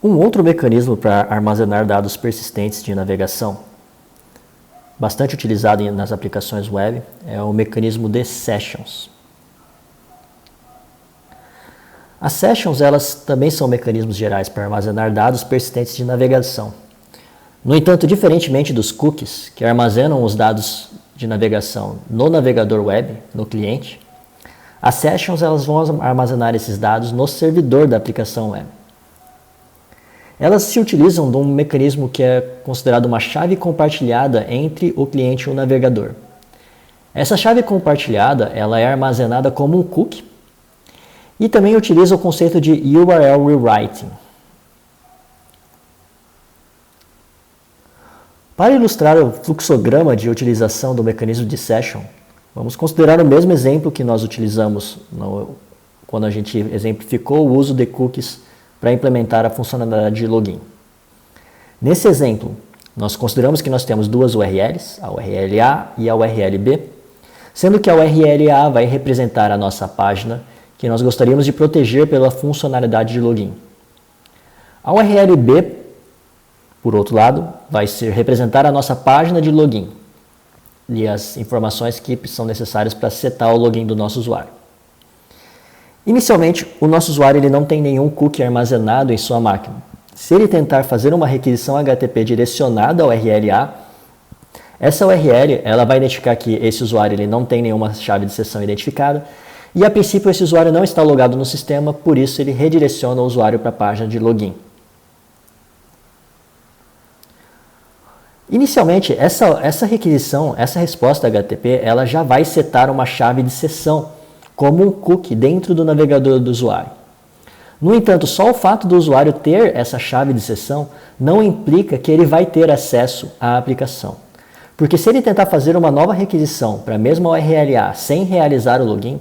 Um outro mecanismo para armazenar dados persistentes de navegação, bastante utilizado nas aplicações web, é o mecanismo de sessions. As sessions, elas também são mecanismos gerais para armazenar dados persistentes de navegação. No entanto, diferentemente dos cookies, que armazenam os dados de navegação no navegador web, no cliente, as sessions elas vão armazenar esses dados no servidor da aplicação web. Elas se utilizam de um mecanismo que é considerado uma chave compartilhada entre o cliente e o navegador. Essa chave compartilhada ela é armazenada como um cookie e também utiliza o conceito de URL rewriting. Para ilustrar o fluxograma de utilização do mecanismo de session, vamos considerar o mesmo exemplo que nós utilizamos quando a gente exemplificou o uso de cookies para implementar a funcionalidade de login. Nesse exemplo, nós consideramos que nós temos duas URLs, a URL A e a URL B, sendo que a URL A vai representar a nossa página que nós gostaríamos de proteger pela funcionalidade de login. A URL B, por outro lado, vai representar a nossa página de login e as informações que são necessárias para setar o login do nosso usuário. Inicialmente, o nosso usuário ele não tem nenhum cookie armazenado em sua máquina. Se ele tentar fazer uma requisição HTTP direcionada ao URL A, essa URL ela vai identificar que esse usuário ele não tem nenhuma chave de sessão identificada e, a princípio, esse usuário não está logado no sistema, por isso ele redireciona o usuário para a página de login. Inicialmente, essa requisição, essa resposta HTTP, ela já vai setar uma chave de sessão como um cookie dentro do navegador do usuário. No entanto, só o fato do usuário ter essa chave de sessão não implica que ele vai ter acesso à aplicação. Porque se ele tentar fazer uma nova requisição para a mesma URL A sem realizar o login,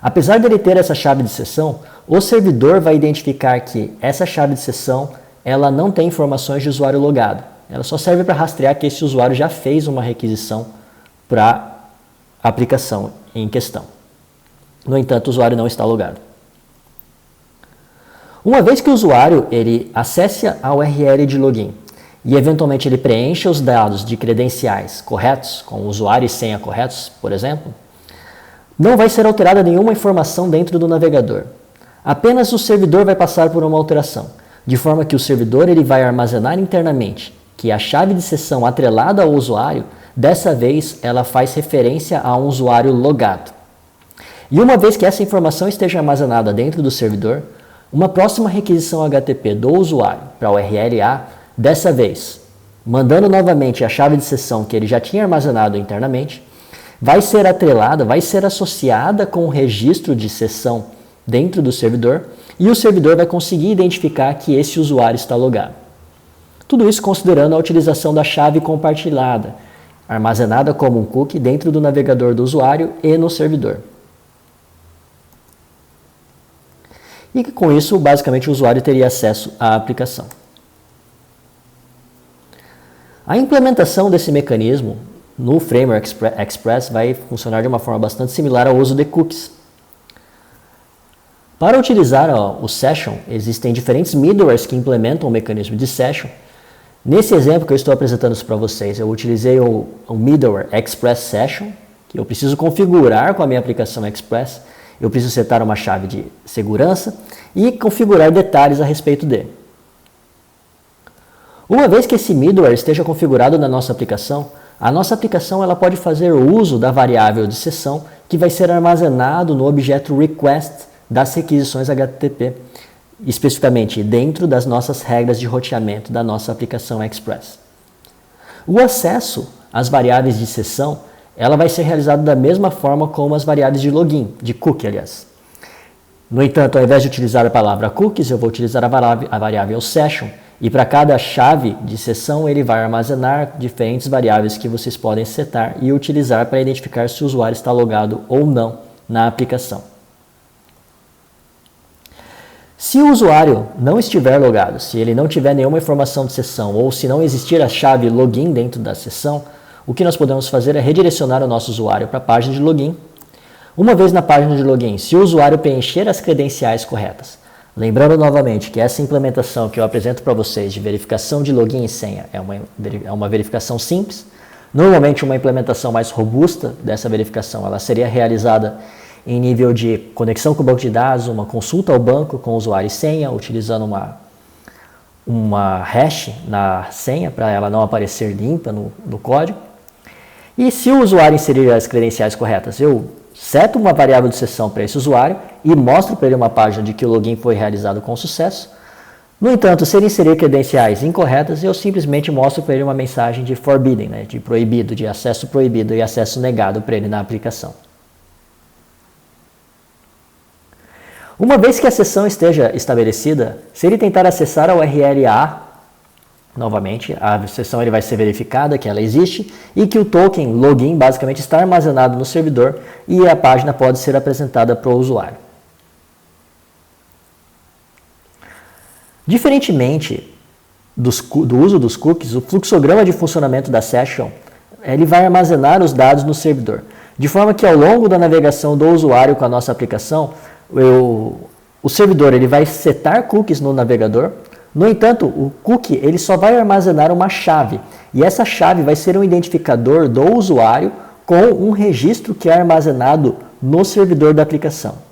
apesar de ele ter essa chave de sessão, o servidor vai identificar que essa chave de sessão ela não tem informações de usuário logado. Ela só serve para rastrear que esse usuário já fez uma requisição para a aplicação em questão. No entanto, o usuário não está logado. Uma vez que o usuário ele acesse a URL de login e eventualmente ele preencha os dados de credenciais corretos, com usuário e senha corretos, por exemplo, não vai ser alterada nenhuma informação dentro do navegador. Apenas o servidor vai passar por uma alteração, de forma que o servidor ele vai armazenar internamente que a chave de sessão atrelada ao usuário, dessa vez ela faz referência a um usuário logado. E uma vez que essa informação esteja armazenada dentro do servidor, uma próxima requisição HTTP do usuário para a URL A, dessa vez, mandando novamente a chave de sessão que ele já tinha armazenado internamente, vai ser atrelada, vai ser associada com o registro de sessão dentro do servidor e o servidor vai conseguir identificar que esse usuário está logado. Tudo isso considerando a utilização da chave compartilhada, armazenada como um cookie dentro do navegador do usuário e no servidor. E que com isso, basicamente, o usuário teria acesso à aplicação. A implementação desse mecanismo no Framework Express vai funcionar de uma forma bastante similar ao uso de cookies. Para utilizar o Session, existem diferentes middlewares que implementam o mecanismo de Session. Nesse exemplo que eu estou apresentando para vocês, eu utilizei o middleware Express Session, que eu preciso configurar com a minha aplicação Express. Eu preciso setar uma chave de segurança e configurar detalhes a respeito dele. Uma vez que esse middleware esteja configurado na nossa aplicação, a nossa aplicação ela pode fazer o uso da variável de sessão que vai ser armazenado no objeto request das requisições HTTP, especificamente dentro das nossas regras de roteamento da nossa aplicação Express. O acesso às variáveis de sessão ela vai ser realizada da mesma forma como as variáveis de login, de cookie, aliás. No entanto, ao invés de utilizar a palavra cookies, eu vou utilizar a variável session, e para cada chave de sessão ele vai armazenar diferentes variáveis que vocês podem setar e utilizar para identificar se o usuário está logado ou não na aplicação. Se o usuário não estiver logado, se ele não tiver nenhuma informação de sessão ou se não existir a chave login dentro da sessão, o que nós podemos fazer é redirecionar o nosso usuário para a página de login. Uma vez na página de login, se o usuário preencher as credenciais corretas, Lembrando novamente que essa implementação que eu apresento para vocês de verificação de login e senha é uma verificação simples. Normalmente uma implementação mais robusta dessa verificação ela seria realizada em nível de conexão com o banco de dados, uma consulta ao banco com usuário e senha, utilizando uma hash na senha para ela não aparecer limpa no código. E se o usuário inserir as credenciais corretas, eu seto uma variável de sessão para esse usuário e mostro para ele uma página de que o login foi realizado com sucesso. No entanto, se ele inserir credenciais incorretas, eu simplesmente mostro para ele uma mensagem de forbidden, né, de proibido, de acesso proibido e acesso negado para ele na aplicação. Uma vez que a sessão esteja estabelecida, se ele tentar acessar a URL A, novamente, a sessão ele vai ser verificada que ela existe e que o token login basicamente está armazenado no servidor e a página pode ser apresentada para o usuário. Diferentemente do uso dos cookies, o fluxograma de funcionamento da session ele vai armazenar os dados no servidor, de forma que ao longo da navegação do usuário com a nossa aplicação, o servidor ele vai setar cookies no navegador. No entanto, o cookie ele só vai armazenar uma chave, e essa chave vai ser um identificador do usuário com um registro que é armazenado no servidor da aplicação.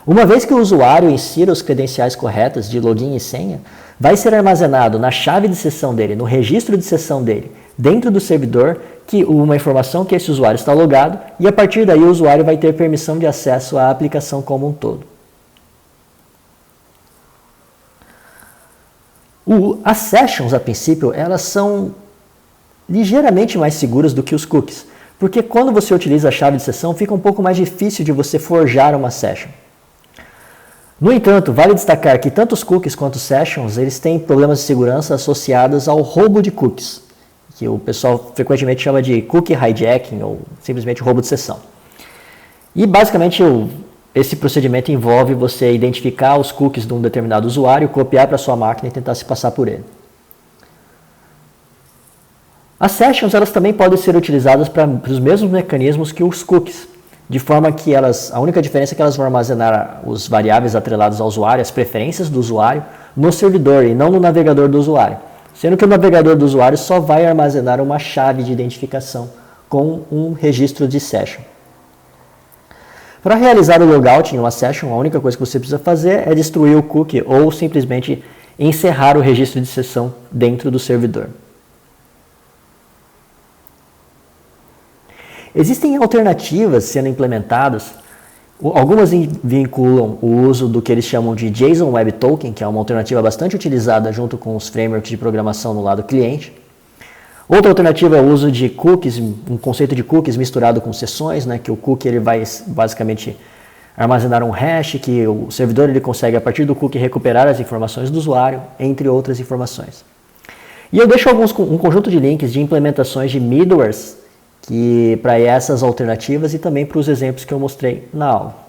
Uma vez que o usuário insira os credenciais corretas de login e senha, vai ser armazenado na chave de sessão dele, no registro de sessão dele, dentro do servidor, uma informação que esse usuário está logado, e a partir daí o usuário vai ter permissão de acesso à aplicação como um todo. As sessions, a princípio, elas são ligeiramente mais seguras do que os cookies, porque quando você utiliza a chave de sessão, fica um pouco mais difícil de você forjar uma session. No entanto, vale destacar que tanto os cookies quanto os sessions, eles têm problemas de segurança associados ao roubo de cookies, que o pessoal frequentemente chama de cookie hijacking ou simplesmente roubo de sessão. E basicamente esse procedimento envolve você identificar os cookies de um determinado usuário, copiar para sua máquina e tentar se passar por ele. As sessions elas também podem ser utilizadas para os mesmos mecanismos que os cookies, de forma que a única diferença é que elas vão armazenar os variáveis atrelados ao usuário, as preferências do usuário, no servidor e não no navegador do usuário, sendo que o navegador do usuário só vai armazenar uma chave de identificação com um registro de session. Para realizar o logout em uma session, a única coisa que você precisa fazer é destruir o cookie ou simplesmente encerrar o registro de sessão dentro do servidor. Existem alternativas sendo implementadas, algumas vinculam o uso do que eles chamam de JSON Web Token, que é uma alternativa bastante utilizada junto com os frameworks de programação no lado cliente. Outra alternativa é o uso de cookies, um conceito de cookies misturado com sessões, né, que o cookie ele vai basicamente armazenar um hash, que o servidor ele consegue a partir do cookie recuperar as informações do usuário, entre outras informações. E eu deixo um conjunto de links de implementações de middlewares para essas alternativas e também para os exemplos que eu mostrei na aula.